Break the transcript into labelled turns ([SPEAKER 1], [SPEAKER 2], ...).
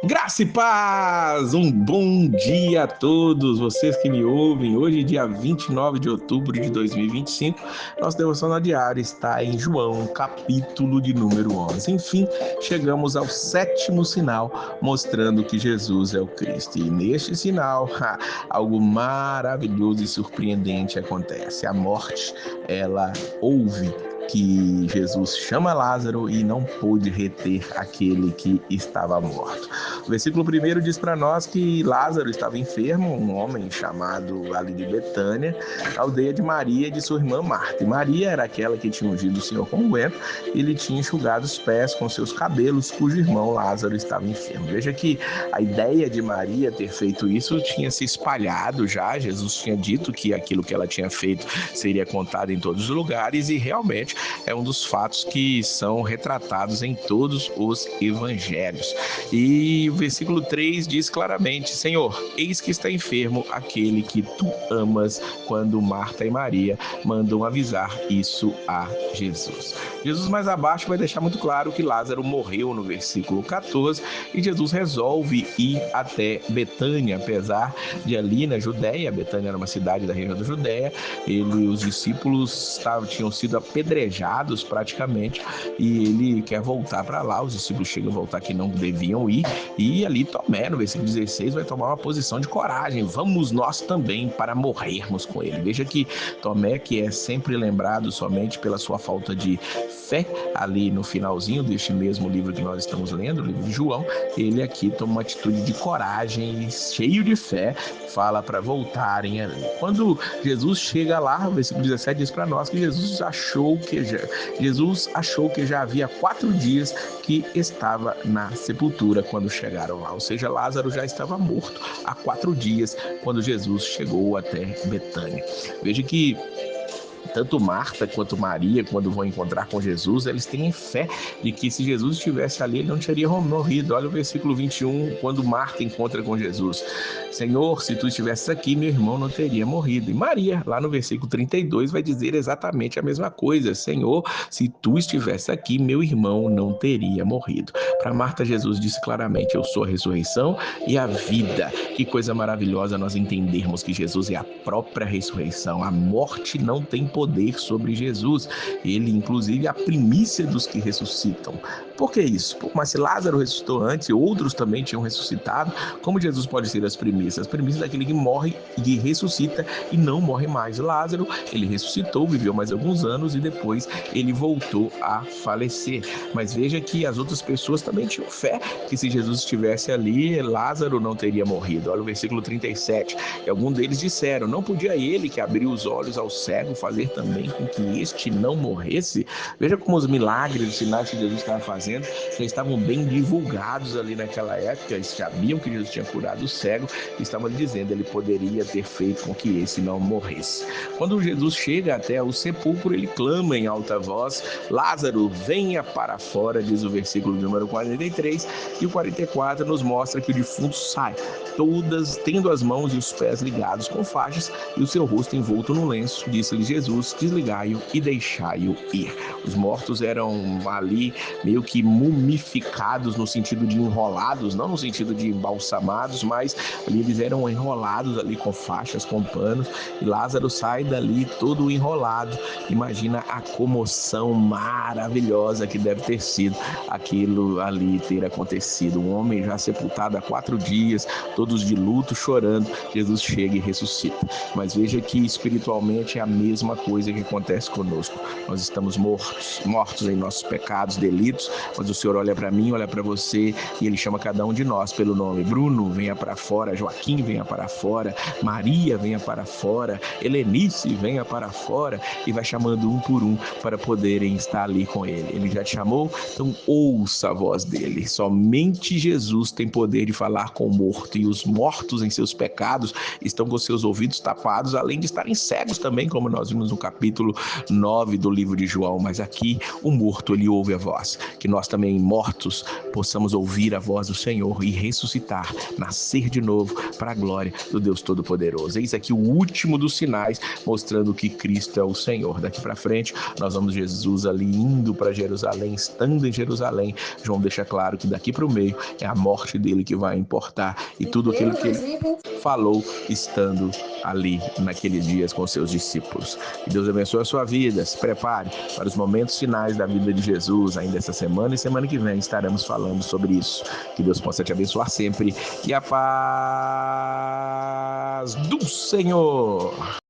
[SPEAKER 1] Graça e paz! Um bom dia a todos vocês que me ouvem. Hoje, dia 29 de outubro de 2025, nosso devocional diário está em João, capítulo de número 11. Enfim, chegamos ao sétimo sinal, mostrando que Jesus é o Cristo. E neste sinal, algo maravilhoso e surpreendente acontece. A morte, ela ouve que Jesus chama Lázaro e não pôde reter aquele que estava morto. O versículo 1 diz para nós que Lázaro estava enfermo, um homem chamado ali de Betânia, aldeia de Maria e de sua irmã Marta. E Maria era aquela que tinha ungido o Senhor com ungüento, e ele tinha enxugado os pés com seus cabelos, cujo irmão Lázaro estava enfermo. Veja que a ideia de Maria ter feito isso tinha se espalhado já. Jesus tinha dito que aquilo que ela tinha feito seria contado em todos os lugares, e realmente é um dos fatos que são retratados em todos os evangelhos. E o versículo 3 diz claramente: Senhor, eis que está enfermo aquele que tu amas, quando Marta e Maria mandam avisar isso a Jesus. Jesus mais abaixo vai deixar muito claro que Lázaro morreu no versículo 14, e Jesus resolve ir até Betânia, apesar de ali na Judéia, Betânia era uma cidade da região da Judéia, os discípulos tinham sido apedrejados praticamente, e ele quer voltar para lá. Os discípulos chegam a voltar que não deviam ir, e ali Tomé, no versículo 16, vai tomar uma posição de coragem: vamos nós também para morrermos com ele. Veja que Tomé, que é sempre lembrado somente pela sua falta de fé, ali no finalzinho deste mesmo livro que nós estamos lendo, o livro de João, ele aqui toma uma atitude de coragem, cheio de fé, fala para voltarem ali. Quando Jesus chega lá, o versículo 17 diz para nós que Jesus achou que já havia 4 dias que estava na sepultura quando chegaram lá. Ou seja, Lázaro já estava morto há 4 dias quando Jesus chegou até Betânia. Veja que tanto Marta quanto Maria, quando vão encontrar com Jesus, eles têm fé de que se Jesus estivesse ali, ele não teria morrido. Olha o versículo 21, quando Marta encontra com Jesus: Senhor, se tu estivesses aqui, meu irmão não teria morrido. E Maria, lá no versículo 32, vai dizer exatamente a mesma coisa: Senhor, se tu estivesse aqui, meu irmão não teria morrido. Para Marta, Jesus disse claramente: eu sou a ressurreição e a vida. Que coisa maravilhosa nós entendermos que Jesus é a própria ressurreição. A morte não tem poder sobre Jesus. Ele, inclusive, é a primícia dos que ressuscitam. Por que isso? Mas se Lázaro ressuscitou antes e outros também tinham ressuscitado, como Jesus pode ser as primícias? As primícias daquele que morre e que ressuscita e não morre mais. Lázaro, ele ressuscitou, viveu mais alguns anos e depois ele voltou a falecer. Mas veja que as outras pessoas também tinham fé que se Jesus estivesse ali, Lázaro não teria morrido. Olha o versículo 37. E alguns deles disseram: não podia ele, que abriu os olhos ao cego, fazer também com que este não morresse? Veja como os milagres, os sinais que Jesus estava fazendo já estavam bem divulgados ali naquela época. Eles sabiam que Jesus tinha curado o cego e estavam dizendo: ele poderia ter feito com que esse não morresse. Quando Jesus chega até o sepulcro, ele clama em alta voz: Lázaro, venha para fora, diz o versículo número 43, e o 44 nos mostra que o defunto sai, todas tendo as mãos e os pés ligados com faixas e o seu rosto envolto no lenço. Disse-lhe Jesus: desligai-o e deixai-o ir. Os mortos eram ali meio que mumificados, no sentido de enrolados, não no sentido de embalsamados, mas ali eles eram enrolados ali com faixas, com panos, e Lázaro sai dali todo enrolado. Imagina a comoção maravilhosa que deve ter sido aquilo ali ter acontecido. Um homem já sepultado há 4 dias, todos de luto, chorando, Jesus chega e ressuscita. Mas veja que espiritualmente é a mesma coisa que acontece conosco. Nós estamos mortos em nossos pecados, delitos, mas o Senhor olha para mim, olha para você, e Ele chama cada um de nós pelo nome. Bruno, venha para fora. Joaquim, venha para fora. Maria, venha para fora. Helenice, venha para fora. E vai chamando um por um para poderem estar ali com Ele. Ele já te chamou, então ouça a voz dele. Somente Jesus tem poder de falar com o morto, e os mortos em seus pecados estão com seus ouvidos tapados, além de estarem cegos também, como nós vimos estamos no capítulo 9 do livro de João, mas aqui o morto, ele ouve a voz. Que nós também, mortos, possamos ouvir a voz do Senhor e ressuscitar, nascer de novo para a glória do Deus Todo-Poderoso. Eis aqui o último dos sinais, mostrando que Cristo é o Senhor. Daqui para frente, nós vamos Jesus ali indo para Jerusalém, estando em Jerusalém. João deixa claro que daqui para o meio é a morte dele que vai importar e tudo aquilo que ele falou estando ali naqueles dias com seus discípulos. Que Deus abençoe a sua vida. Se prepare para os momentos finais da vida de Jesus. Ainda essa semana e semana que vem estaremos falando sobre isso. Que Deus possa te abençoar sempre e a paz do Senhor.